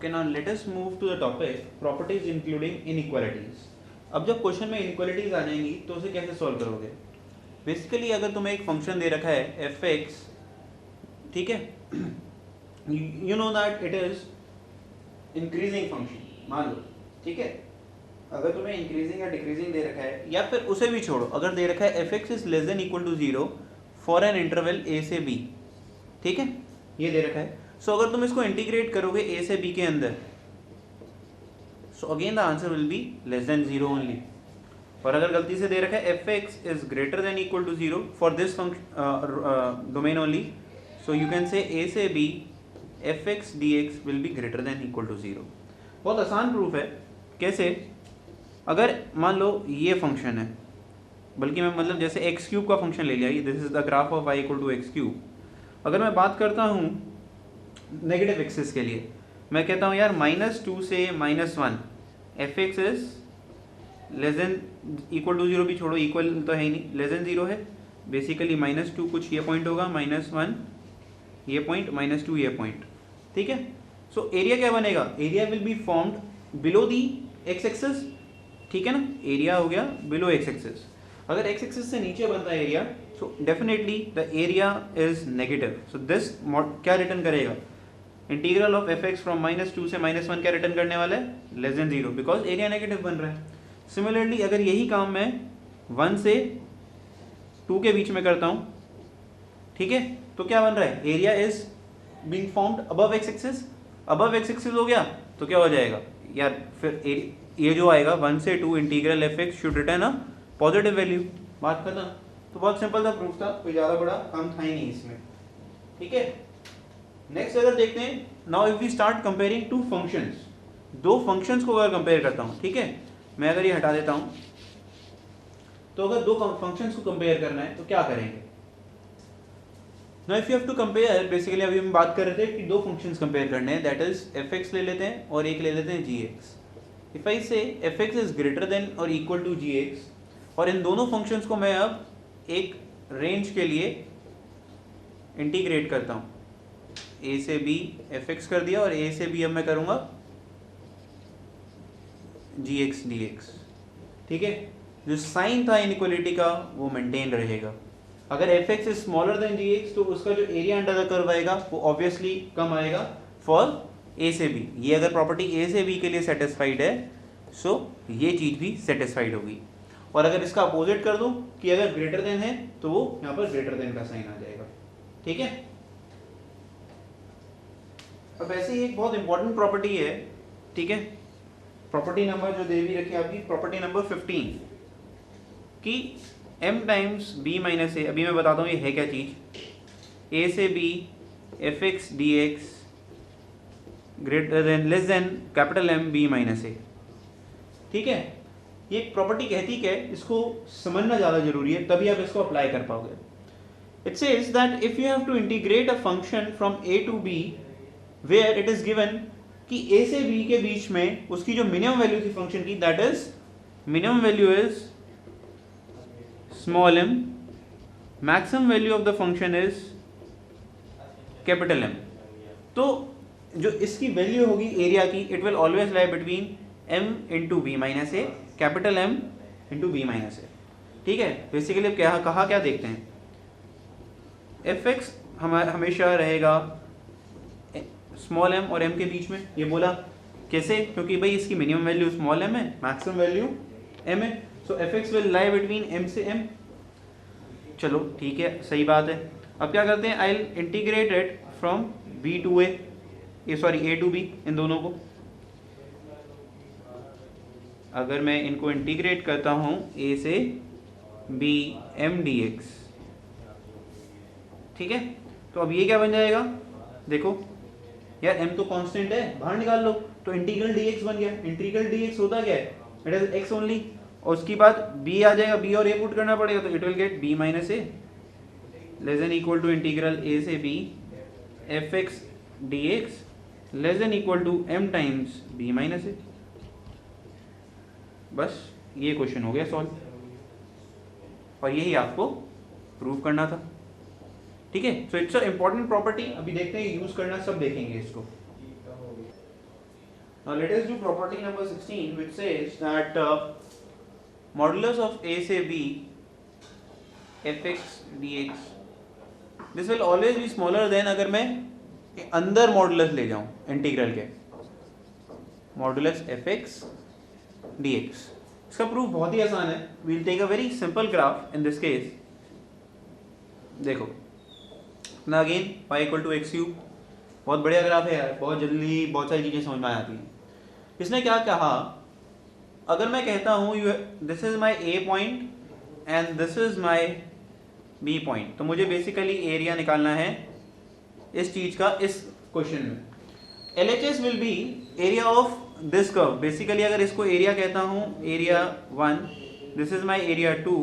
Okay, now let us move to the topic properties including inequalities. अब जब question में inequalities आ जाएंगी तो उसे कैसे सॉल्व करोगे? बेसिकली अगर तुम्हें एक फंक्शन दे रखा है एफ एक्स, ठीक है, you know that it is increasing function, मान लो, ठीक है। अगर तुम्हें इंक्रीजिंग या डिक्रीजिंग दे रखा है, या फिर उसे भी छोड़ो, अगर दे रखा है f x is less than equal to 0 for an interval a से बी, ठीक है, ये दे रखा है। सो अगर तुम इसको इंटीग्रेट करोगे ए से बी के अंदर, so again the answer will be less than 0 only. और अगर गलती से दे रखा है f x is greater than equal to 0 for this domain only, so you can say a से b f x d x will be greater than equal to 0। बहुत आसान प्रूफ है। कैसे? अगर मान लो ये फंक्शन है, बल्कि मैं मतलब जैसे एक्स क्यूब का फंक्शन ले लिया, this is the graph of y equal to x cube. अगर मैं बात करता हूँ नेगेटिव एक्सिस के लिए, मैं कहता हूँ यार -2 से -1 f x is less than equal to 0, भी छोड़ो, इक्वल तो है ही नहीं, लेस देन 0 है। बेसिकली -2 कुछ ये पॉइंट होगा, -1 ये पॉइंट, -2 ये पॉइंट, ठीक है। सो एरिया क्या बनेगा? Area will be formed below the x axis, ठीक है ना, एरिया हो गया बिलो एक्स एक्सिस। अगर एक्स एक्सिस से नीचे बनता है area, so definitely the area is negative. So this क्या रिटर्न करेगा? Integral of F x from -2 से -1 क्या रिटर्न करने वाला है? Less than 0, because area negative बन रहा है। सिमिलरली अगर यही काम मैं 1 से 2 के बीच में करता हूँ, ठीक है, तो क्या बन रहा है? Area is being formed above x axis. Above x axis हो गया तो क्या हो जाएगा यार? फिर ये जो आएगा 1 से 2 integral F x should return a positive value. बात खत्म। तो बहुत सिंपल सा प्रूफ था, कोई ज़्यादा बड़ा काम था ही नहीं इसमें, ठीक है। नेक्स्ट अगर देखते हैं, now if we start comparing two functions, दो फंक्शंस को अगर कंपेयर करता हूँ, ठीक है, मैं अगर ये हटा देता हूँ, तो अगर दो फंक्शंस को कंपेयर करना है तो क्या करेंगे? Now if you have to compare, basically अभी हम बात कर रहे थे कि दो फंक्शंस कंपेयर करने हैं, दैट इज एफ एक्स ले लेते हैं और एक ले लेते हैं जी एक्स। इफ आई से F x is greater then और इक्वल टू जी एक्स, और इन दोनों फंक्शंस को मैं अब एक रेंज के लिए इंटीग्रेट करता हूँ, ए से बी एफ एक्स कर दिया, और ए से बी अब मैं करूँगा जी एक्स डी एक्स, ठीक है। जो साइन था इनइक्वालिटी का वो मेंटेन रहेगा। अगर f x is smaller than g x, तो उसका जो एरिया अंडर द कर्व आएगा वो ऑब्वियसली कम आएगा फॉर ए से बी। ये अगर प्रॉपर्टी ए से बी के लिए सेटिस्फाइड है, सो ये चीज़ भी सेटिस्फाइड होगी। और अगर इसका अपोजिट कर दूं कि अगर ग्रेटर देन है, तो वो यहाँ पर ग्रेटर देन का साइन आ जाएगा, ठीक है। अब ऐसे ही एक बहुत इंपॉर्टेंट प्रॉपर्टी है, ठीक है, प्रॉपर्टी नंबर जो दे भी रखी है आपकी, प्रॉपर्टी नंबर 15, कि m times b minus a. अभी मैं बताता हूँ ये है क्या चीज़। a से b f x d x greater than less than capital M b minus a, ठीक है। ये एक प्रॉपर्टी कहती क्या है, इसको समझना ज़्यादा जरूरी है, तभी आप इसको अप्लाई कर पाओगे। It says that if you have to integrate a function from a to b where it is given कि a से b के बीच में उसकी जो मिनिमम वैल्यू थी फंक्शन की, that is minimum value is small m, maximum value of the function is capital M। तो जो इसकी वैल्यू होगी एरिया की, it will always lie between m into b minus a, capital M into b minus a, ठीक है। Basically अब क्या कहा, क्या देखते हैं, एफ एक्स हमेशा रहेगा स्मॉल m और m के बीच में। ये बोला कैसे? क्योंकि भाई इसकी मिनिमम वैल्यू स्मॉल m है, मैक्सिमम वैल्यू m है, so f x will lie between m से m। चलो ठीक है, सही बात है। अब क्या करते हैं, I will integrate it from b to a, a to b, इन दोनों को। अगर मैं इनको इंटीग्रेट करता हूँ a से b m dx, ठीक है, तो अब ये क्या बन जाएगा? देखो यार m तो कांस्टेंट है, बाहर निकाल लो, तो इंटीग्रल dx बन गया। इंटीग्रल dx होता क्या है? इट इज x ओनली, और उसके बाद b आ जाएगा, b और a पुट करना पड़ेगा, तो it will get b minus a less than equal to integral a से b f x d x less than equal to m times b minus a. बस ये क्वेश्चन हो गया सॉल्व, और यही आपको प्रूव करना था, ठीक है। So it's a important property. अभी देखते हैं यूज करना, सब देखेंगे इसको। Now let us do property number 16 which says that modulus of a से b fx dx this will always be smaller than अगर मैं अंदर मॉडुलस ले जाऊं इंटीग्रल के मॉडुलस fx dx। इसका प्रूफ बहुत ही आसान है। We'll take a very simple graph in this case. देखो ना again y equal to x cube, बहुत बढ़िया ग्राफ है यार, बहुत जल्दी बहुत सारी चीज़ें समझ में आ जाती हैं। इसने क्या कहा, अगर मैं कहता हूँ this is my A point and this is my B point, तो मुझे बेसिकली एरिया निकालना है इस चीज़ का इस क्वेश्चन में। LHS will be area of this curve. Basically अगर इसको एरिया कहता हूँ, area 1, this is my area 2,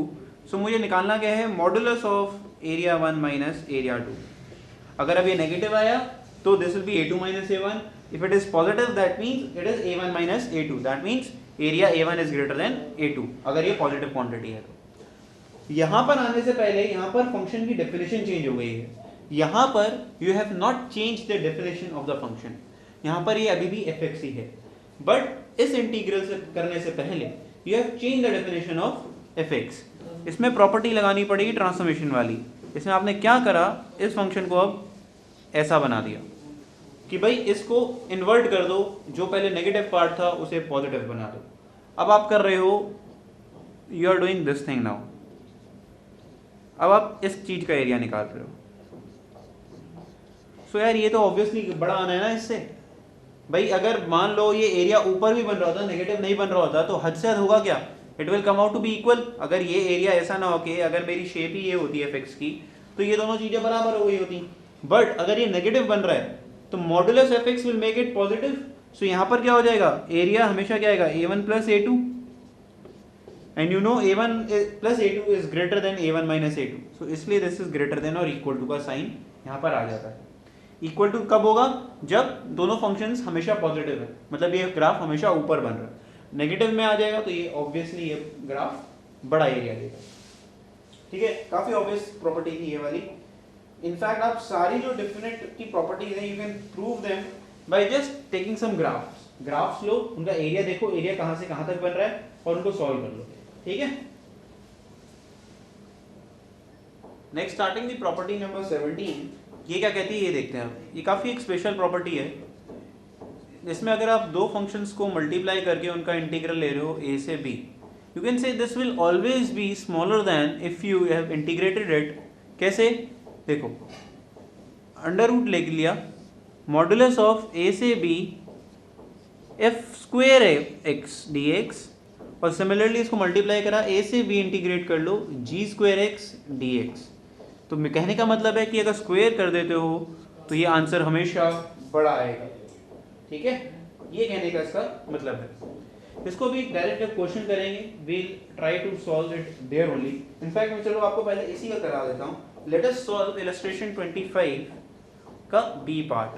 सो मुझे निकालना क्या है, modulus of area 1 minus area 2। अगर अब ये नेगेटिव आया तो this will B A2 minus A1। If it is positive that means it is A1 minus A2, that means area A1 is greater than A2 अगर ये positive quantity है तो। यहाँ पर आने से पहले यहाँ पर फंक्शन की डेफिनेशन चेंज हो गई है। यहाँ पर you have not changed the definition of the function, यहाँ पर ये अभी भी fx ही है, बट इस इंटीग्रल से करने से पहले you have changed the definition of fx। इसमें प्रॉपर्टी लगानी पड़ेगी ट्रांसफॉर्मेशन वाली। इसमें आपने क्या करा, इस फंक्शन को अब ऐसा बना दिया कि भाई इसको इन्वर्ट कर दो, जो पहले नेगेटिव पार्ट था उसे पॉजिटिव बना दो। अब आप कर रहे हो, you are doing this thing now. अब आप इस चीज का एरिया निकाल रहे हो। सो यार ये तो ऑब्वियसली बड़ा आना है ना इससे। भाई अगर मान लो ये एरिया ऊपर भी बन रहा होता, नेगेटिव नहीं बन रहा होता, तो हद से हद होगा क्या, it will come out to be equal. अगर ये एरिया ऐसा ना हो कि अगर मेरी शेप ही ये होती है फिक्स की, तो ये दोनों चीजें बराबर हो गई होती। बट अगर ये नेगेटिव बन रहा है तो modulus fx will make it positive. So यहाँ पर क्या हो जाएगा, एरिया हमेशा क्या आएगा, A1 plus A2, and you know A1 plus A2 is greater then A1 minus A2। सो इसलिए दिस इज ग्रेटर देन और इक्वल टू का साइन यहाँ पर आ जाता है। इक्वल टू कब होगा, जब दोनों फंक्शंस हमेशा पॉजिटिव है, मतलब ये ग्राफ हमेशा ऊपर बन रहा है। नेगेटिव में आ जाएगा तो ये ऑब्वियसली ये ग्राफ बड़ा एरिया देगा। ठीक है, काफी ऑब्वियस प्रॉपर्टी थी ये वाली। इनफैक्ट आप सारी जो डिफिनेट की प्रॉपर्टीज हैं, you can prove them by just taking some graphs लो, उनका एरिया देखो, एरिया कहां से कहां तक बन रहा है और उनको सॉल्व कर लो। ठीक है, next starting the property number 17। ये क्या कहती है ये देखते हैं आप। ये काफी एक स्पेशल प्रॉपर्टी है, जिसमें अगर आप दो फंक्शंस को मल्टीप्लाई करके उनका इंटीग्रल ले रहे हो a से b, यू कैन से this will always be smaller than if you have integrated it. कैसे, देखो अंडर रूट ले लिया, मॉडुलस ऑफ a से b f square x dx, और सिमिलरली इसको मल्टीप्लाई करा a से b इंटीग्रेट कर लो g स्क्वेयर x dx। तो कहने का मतलब है कि अगर स्क्वेयर कर देते हो तो ये आंसर हमेशा बड़ा आएगा। ठीक है, ये कहने का इसका मतलब है। इसको भी डायरेक्ट क्वेश्चन करेंगे, we'll try to solve it there only. In fact मैं चलो आपको पहले इसी का करा देता हूँ। लेट अस सॉल्व इलस्ट्रेशन 25 का बी पार्ट।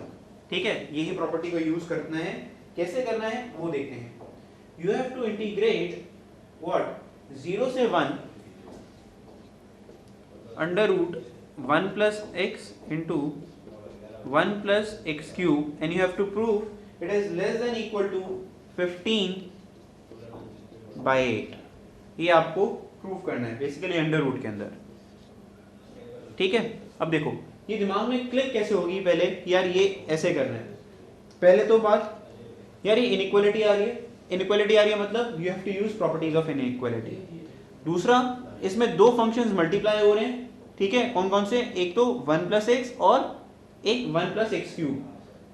ठीक है, यही प्रॉपर्टी को यूज करना है। कैसे करना है वो देखते हैं। You have to integrate what, 0 से 1 under root 1 plus x into 1 plus x cube, and you have to prove it is less than equal to 15 by 8। ये आपको प्रूव करना है बेसिकली अंडर रूट के अंदर। ठीक है, अब देखो ये दिमाग में क्लिक कैसे होगी, पहले यार ये ऐसे करना है। पहले तो बात यार ये इनइक्वालिटी आ रही है, इनइक्वालिटी आ रही है मतलब you have to use properties of inequality. दूसरा, इसमें दो फंक्शंस मल्टीप्लाई हो रहे हैं। ठीक है, कौन कौन से, एक तो 1 प्लस एक्स और एक 1 प्लस एक्स क्यूब।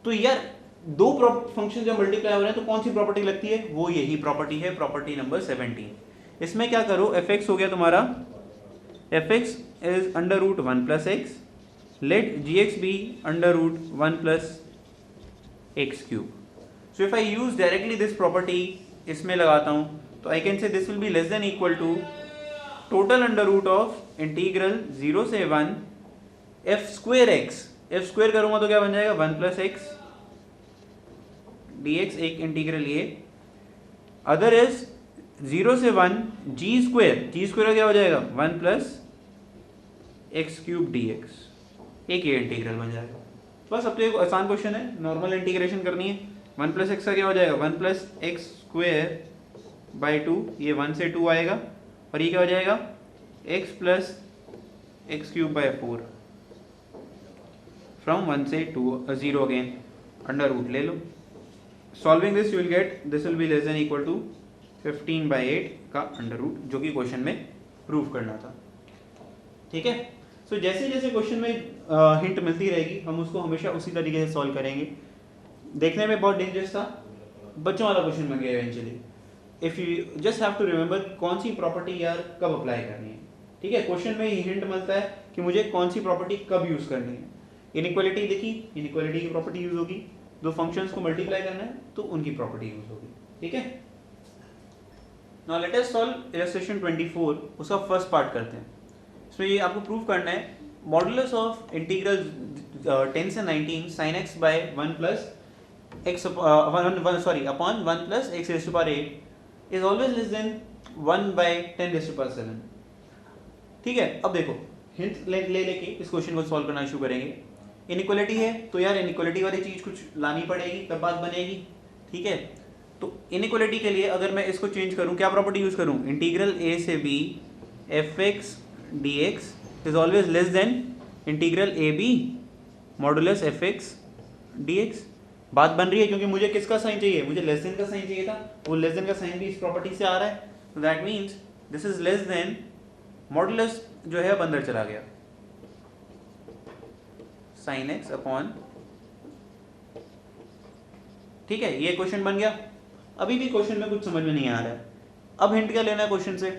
तो यार दो फंक्शन जब मल्टीप्लाई हो रहे हैं तो कौन सी प्रॉपर्टी लगती है, वो यही प्रॉपर्टी है, प्रॉपर्टी नंबर 17। इसमें क्या करो, fx हो गया तुम्हारा, fx is under root 1 plus x, let gx be under root 1 plus x cube. So if I use directly this property, इसमें लगाता हूँ तो I can say this will be less than equal to total under root of integral 0 से 1 f square x, f square करूँगा तो क्या बन जाएगा 1 plus x dx, एक इंटीग्रल ये। अदर इज 0 से 1 g स्क्वेयर क्या हो जाएगा 1 प्लस एक्स क्यूब dx, एक ये इंटीग्रल बन जाएगा। बस अब तो एक आसान क्वेश्चन है, नॉर्मल इंटीग्रेशन करनी है। 1 प्लस एक्स का क्या हो जाएगा 1 प्लस एक्स स्क्वेयर बाई 2, ये 1 से 2 आएगा, और ये क्या हो जाएगा x plus x cube by 4 from 1 से 2 0 अगेन अंडर रूट ले लो। Solving this you will get this will be less than equal to 15/8 का अंडर रूट, जो कि क्वेश्चन में प्रूव करना था। ठीक है, सो जैसे जैसे क्वेश्चन में हिंट मिलती रहेगी हम उसको हमेशा उसी तरीके से सॉल्व करेंगे। देखने में बहुत डेंजरस था, बच्चों वाला क्वेश्चन बन गया eventually. If you just have to remember कौन सी प्रॉपर्टी यार कब अप्लाई करनी है। ठीक है, क्वेश्चन में ही हिंट मिलता है कि मुझे कौन सी प्रॉपर्टी कब यूज करनी है। इनइक्वालिटी देखी, इनइक्वालिटी की प्रॉपर्टी यूज होगी, दो फंक्शंस को मल्टीप्लाई करना है तो उनकी प्रॉपर्टी यूज होगी। ठीक है, now let us solve illustration 24, उसका फर्स्ट पार्ट करते हैं। इसमें ये आपको प्रूव करना है मॉडुलस ऑफ इंटीग्रल 10 से 19 sin x by 1 plus x upon 1 plus x raise to power 8 is always less than 1 by 10 raise to power 7। ठीक है, अब देखो हिंट ले लेके इस क्वेश्चन को सॉल्व करना शुरू करेंगे। इनइक्वालिटी है तो यार इनइक्वालिटी वाली चीज कुछ लानी पड़ेगी तब बात बनेगी। ठीक है, तो इनइक्वालिटी के लिए अगर मैं इसको चेंज करूं, क्या प्रॉपर्टी यूज करूं, इंटीग्रल a से b fx dx is always less then integral ab modulus fx dx। बात बन रही है क्योंकि मुझे किसका साइन चाहिए, मुझे लेस देन का साइन चाहिए था, वो लेस देन का साइन भी इस प्रॉपर्टी से आ रहा है, तो that means this is less then modulus जो है अब अंदर चला गया sin x अपॉन। ठीक है, ये क्वेश्चन बन गया। अभी भी क्वेश्चन में कुछ समझ में नहीं आ रहा है। अब हिंट क्या लेना है क्वेश्चन से,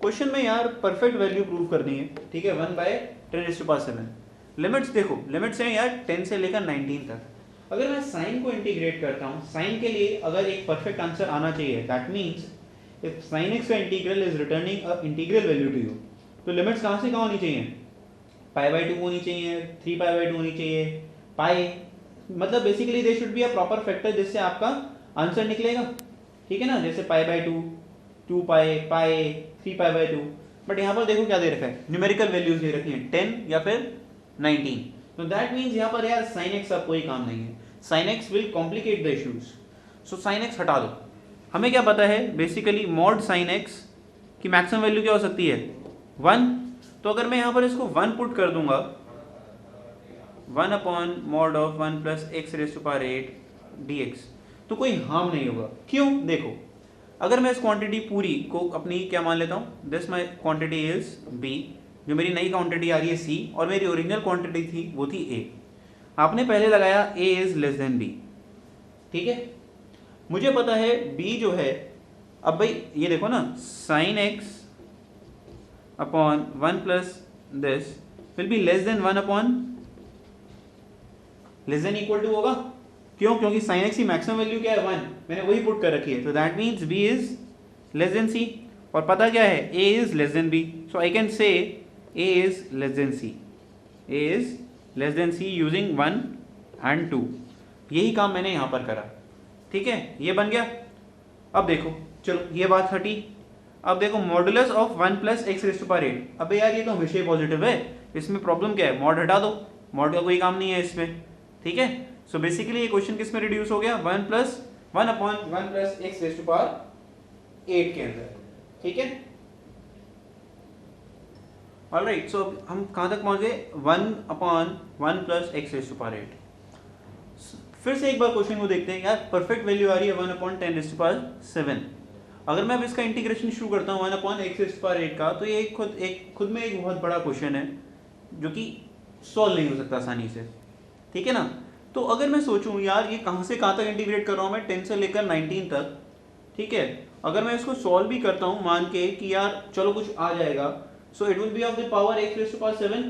क्वेश्चन में यार परफेक्ट वैल्यू प्रूव करनी है। ठीक है, 1 बाय 10⁻⁷। लिमिट्स देखो, लिमिट्स हैं यार 10 से लेकर 19 तक। अगर मैं साइन को इंटीग्रेट करता हूँ, साइन के लिए अगर एक परफेक्ट आंसर आना चाहिए, that means if sin x का integral is returning a integral value to you, तो लिमिट्स कहाँ से कहाँ होनी चाहिए, π/2 होनी चाहिए, 3π/2 होनी चाहिए, पाई, मतलब basically they should be a proper factor जिससे आपका आंसर निकलेगा। ठीक है ना, जैसे π/2, 2π, पाई, 3π/2। बट यहाँ पर देखो क्या दे रखा है, न्यूमेरिकल वैल्यूज दे रखी हैं 10 या फिर 19, तो दैट मीन्स यहाँ पर यार sin x का कोई काम नहीं है। sin x will complicate the issues, so sin x हटा दो। हमें क्या पता है बेसिकली मॉड sin x की मैक्सिमम वैल्यू क्या हो सकती है 1, तो अगर मैं यहाँ पर इसको 1 पुट कर दूंगा, 1 upon mod of 1 plus x raise to power 8 dx, तो कोई हार्म नहीं होगा। क्यों, देखो अगर मैं इस क्वांटिटी पूरी को अपनी क्या मान लेता हूँ, this my quantity is b, जो मेरी नई क्वांटिटी आ रही है c, और मेरी ओरिजिनल क्वांटिटी थी वो थी a। आपने पहले लगाया a is less then b। ठीक है, मुझे पता है b जो है, अब भाई ये देखो ना, sin x upon 1 plus this will be less than 1 upon less than equal to होगा। क्यों, क्योंकि sin x की मैक्सिमम वैल्यू क्या है 1, मैंने वही पुट कर रखी है, तो that means b is less then c, और पता क्या है a is less then b, so I can say a is less then c, a is less then c using 1 and 2। यही काम मैंने यहाँ पर करा। ठीक है, ये बन गया। अब देखो, चलो ये बात हटी। अब देखो modulus of 1 plus x raise to power 8, अबे यार ये तो हमेशा ही पॉजिटिव है, इसमें प्रॉब्लम क्या है, मॉड हटा दो, मॉड का कोई काम नहीं है इसमें। ठीक है, सो बेसिकली ये क्वेश्चन किस में रिड्यूस हो गया, 1 upon 1 plus x raise to power 8 के अंदर। ठीक है, ऑलराइट, सो हम कहाँ तक पहुँच गए, 1 upon 1 plus x raise to power 8। फिर से एक बार क्वेश्चन को देखते हैं यार, परफेक्ट वैल्यू आ रही है 1 अपॉन 10 रेज़ टू पावर 7। अगर मैं अब इसका इंटीग्रेशन शुरू करता हूँ 1 upon x raise to power 8 का, तो ये खुद में एक बहुत बड़ा क्वेश्चन है जो कि सॉल्व नहीं हो सकता आसानी से। ठीक है ना, तो अगर मैं सोचूं यार ये कहाँ से कहाँ तक इंटीग्रेट कर रहा हूँ मैं, 10 से लेकर 19 तक। ठीक है, अगर मैं इसको सॉल्व भी करता हूँ मान के कि यार चलो कुछ आ जाएगा, so it will be off the power x raise to power 7।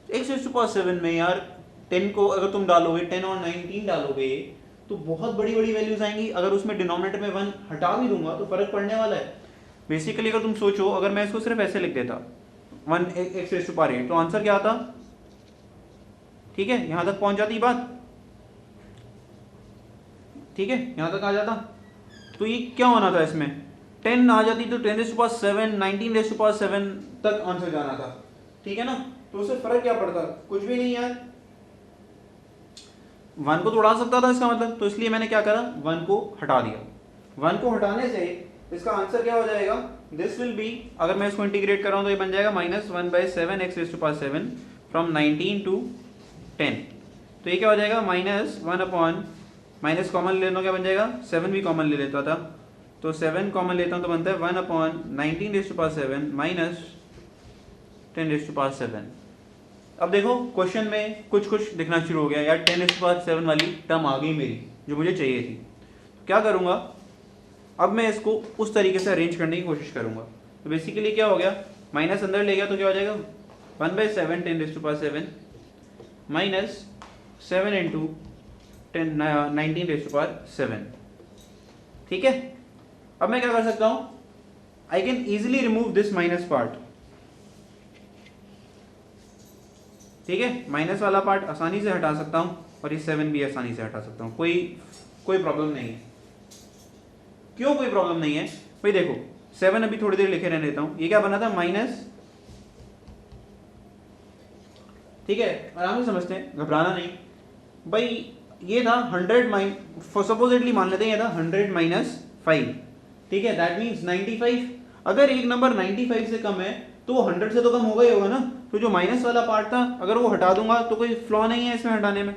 X raise to power 7 में यार 10 को अगर तुम डालोगे, 10 और 19 डालोगे तो बहुत बड़ी बड़ी वैल्यूज आएंगी। अगर उसमें डिनोमिनेटर में 1 हटा भी दूंगा तो फर्क पड़ने वाला है। बेसिकली अगर तुम सोचो, अगर मैं इसको सिर्फ ऐसे लिख देता 1 एक्स रेज़ टू पावर 8, तो आंसर क्या आता। ठीक है, यहां तक पहुंच जाती बात। ठीक है, यहां तक आ जाता, तो ये क्या होना था, इसमें 10 आ जाती तो 10 raise to power 7, 19 raise to power 7 तक आंसर जाना था। ठीक है ना, तो उससे फर्क क्या पड़ता, कुछ भी नहीं यार। 1 को तो उड़ा सकता था इसका मतलब, तो इसलिए मैंने क्या करा, 1 को हटा दिया। 1 को हटाने से इसका आंसर क्या हो जाएगा, दिस विल बी, अगर मैं इसको इंटीग्रेट कर रहा हूँ तो ये बन जाएगा -1/7 x⁻7 फ्रॉम 19 टू 10। तो ये क्या हो जाएगा, -1 अपॉन, माइनस कॉमन ले लो, क्या बन जाएगा, 7 भी कॉमन ले लेता था, तो 7 कॉमन लेता हूँ तो बनता है 1 अपॉन 19⁻7 माइनस 10⁻7। अब देखो क्वेश्चन में कुछ कुछ दिखना शुरू हो गया यार, 10⁻7 वाली टर्म आ गई मेरी जो मुझे चाहिए थी। तो क्या करूँगा, अब मैं इसको उस तरीके से अरेंज करने की कोशिश करूँगा। तो बेसिकली क्या हो गया, माइनस अंदर ले गया तो क्या हो जाएगा, 1/7 10⁻7 माइनस 7 इंटू 19⁻7। ठीक है, अब मैं क्या कर सकता हूँ, I can easily remove this minus part. ठीक है, माइनस वाला पार्ट आसानी से हटा सकता हूँ और ये 7 भी आसानी से हटा सकता हूँ, कोई प्रॉब्लम नहीं है। क्यों कोई प्रॉब्लम नहीं है भाई, देखो 7 अभी थोड़ी देर लिखे रहने देता हूँ, ये क्या बना था माइनस, ठीक है आराम से समझते हैं, घबराना नहीं भाई। ये था 100 सपोजिटली मान लेते हैं, ये था 100 - 5, ठीक है, दैट मीन्स 95। अगर एक नंबर 95 से कम है तो वो 100 से तो कम होगा ही होगा ना। तो जो माइनस वाला पार्ट था अगर वो हटा दूंगा तो कोई फ्लॉ नहीं है इसमें हटाने में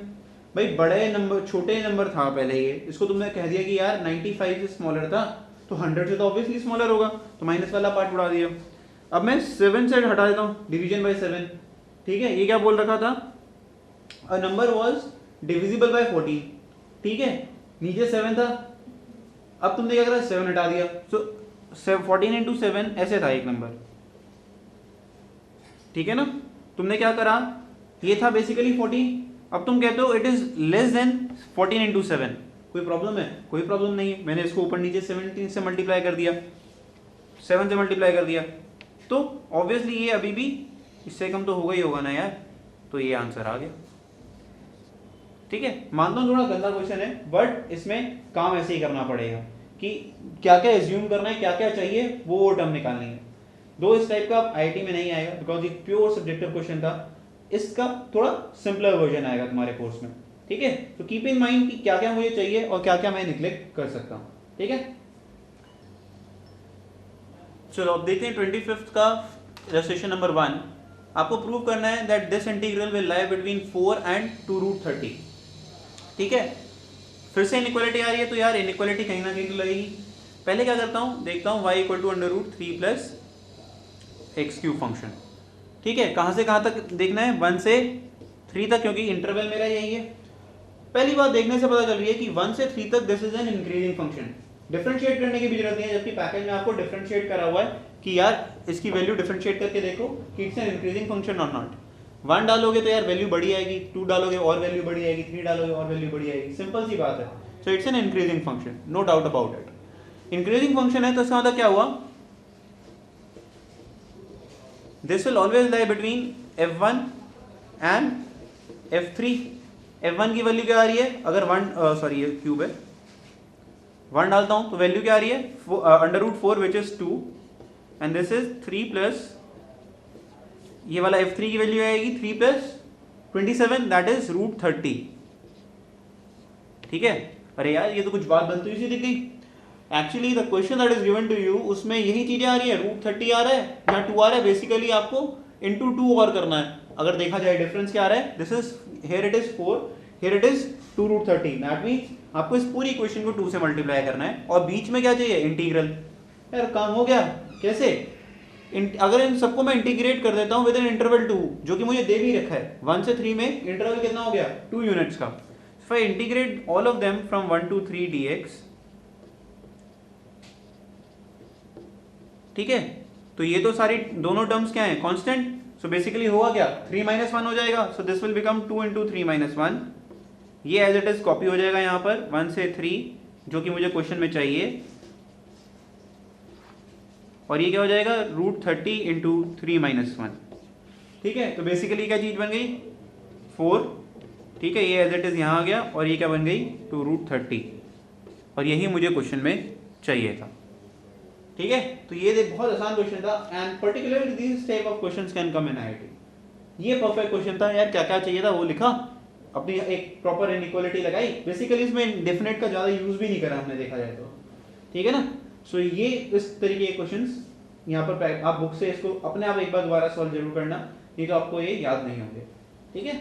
भाई। बड़े नंबर, छोटे नंबर था पहले, ये इसको तुमने कह दिया कि यार 95 से स्मॉलर था तो 100 से तो ऑब्वियसली स्मॉलर होगा, तो माइनस वाला पार्ट उड़ा दिया। अब मैं 7 से हटा देता हूँ, डिवीजन बाय 7, ठीक है। ये क्या बोल रखा था, a number was divisible by 14, ठीक है, नीचे 7 था, अब तुमने क्या करा, 7 हटा दिया, सो 14 इंटू 7 ऐसे था एक नंबर, ठीक है ना। तुमने क्या करा, ये था बेसिकली 14, अब तुम कहते हो it is less then 14 into 7, कोई प्रॉब्लम है, कोई प्रॉब्लम नहीं है। मैंने इसको ऊपर नीचे 17 से मल्टीप्लाई कर दिया, 7 से मल्टीप्लाई कर दिया, तो ऑब्वियसली ये अभी भी इससे कम तो होगा ही होगा ना यार, तो ये आंसर आ गया। ठीक है, मानता हूँ थोड़ा गंदा क्वेश्चन है, बट इसमें काम ऐसे ही करना पड़ेगा कि क्या क्या एज्यूम करना है, क्या क्या चाहिए, वो टर्म निकालनी है। दो इस टाइप का आईआईटी में नहीं आएगा बिकॉज ये प्योर सब्जेक्टिव क्वेश्चन था, इसका थोड़ा सिंपलर वर्जन आएगा तुम्हारे कोर्स में। ठीक है, तो कीप इन माइंड कि क्या क्या मुझे चाहिए और क्या क्या मैं निग्लेक्ट कर सकता हूँ। ठीक है, चलो अब देखते हैं 25th का इलस्ट्रेशन नंबर 1। आपको प्रूव करना है that this integral will lie between 4 and 2√30। ठीक है, फिर से इनइक्वालिटी आ रही है तो यार इनइक्वालिटी कहीं ना कहीं तो लगेगी। पहले क्या करता हूँ, देखता हूँ y = √3 + x³ फंक्शन। ठीक है, कहाँ से कहाँ तक देखना है, 1 से 3 तक, क्योंकि इंटरवल मेरा यही है। पहली बात देखने से पता चल रही है कि 1 से 3 तक this is an increasing function. Differentiate करने की भी जरूरत नहीं है, जबकि पैकेज में आपको डिफरेंशिएट करा हुआ है कि यार इसकी वैल्यू डिफरेंशिएट करके देखो कि इट्स एन इंक्रीजिंग फंक्शन और नॉट। 1 डालोगे तो यार वैल्यू बढ़ी आएगी, 2 डालोगे और वैल्यू बढ़ी आएगी, 3 डालोगे और वैल्यू बढ़ी आएगी, सिंपल सी बात है। So it's an increasing function, no doubt about it. Increasing function है तो इसका मतलब क्या हुआ, this will always lie between f1 and f3। f1 की वैल्यू क्या आ रही है, अगर 1 सॉरी ये क्यूब है, 1 डालता हूं तो वैल्यू क्या आ रही है, √4 which is 2 and this is 3 plus ये वाला f3 की वैल्यू आएगी 3 + 27 दैट इज √30। ठीक है, अरे यार ये तो कुछ बात बनती हुई सी दिख गई। Actually the question that is given to you उसमें यही चीजें आ रही है, √30 आ रहा है या 2 आ रहा है, बेसिकली आपको इंटू 2 और करना है। अगर देखा जाए डिफरेंस क्या आ रहा है, this is here it is 4, here it is 2 √30, that means आपको इस पूरी इक्वेशन को 2 से मल्टीप्लाई करना है और बीच में क्या चाहिए, इंटीग्रल। यार काम हो गया, कैसे, अगर इन सबको मैं इंटीग्रेट कर देता हूं विद इन इंटरवल 2, जो कि मुझे दे भी रखा है 1 से 3 में इंटरवल कितना हो गया, 2 यूनिट्स का। If I integrate all of them from 1 to 3 dx, ठीक है, तो ये तो सारी दोनों टर्म्स क्या है, कांस्टेंट। सो बेसिकली होगा क्या, 3 - 1 हो जाएगा, सो दिस विल बिकम 2 × 3 - 1। ये एज इट इज कॉपी हो जाएगा यहाँ पर 1 से 3 जो कि मुझे क्वेश्चन में चाहिए, और ये क्या हो जाएगा, √30 × 3 - 1। ठीक है, तो बेसिकली क्या चीज बन गई, 4। ठीक है, ये एज इट इज यहाँ आ गया और ये क्या बन गई, 2 √30, और यही मुझे क्वेश्चन में चाहिए था। ठीक है, तो ये बहुत आसान क्वेश्चन था and particularly this type of questions can come in IIT. ये परफेक्ट क्वेश्चन था यार, क्या क्या चाहिए था वो लिखा अपनी एक प्रॉपर इनइक्वालिटी लगाई, बेसिकली इसमें डेफिनेट का ज़्यादा यूज़ भी नहीं करा हमने देखा जाए तो, ठीक है ना। सो ये इस तरीके के क्वेश्चंस यहाँ पर आप बुक से इसको अपने आप एक बार दोबारा सॉल्व जरूर करना, नहीं तो आपको ये याद नहीं होंगे, ठीक है।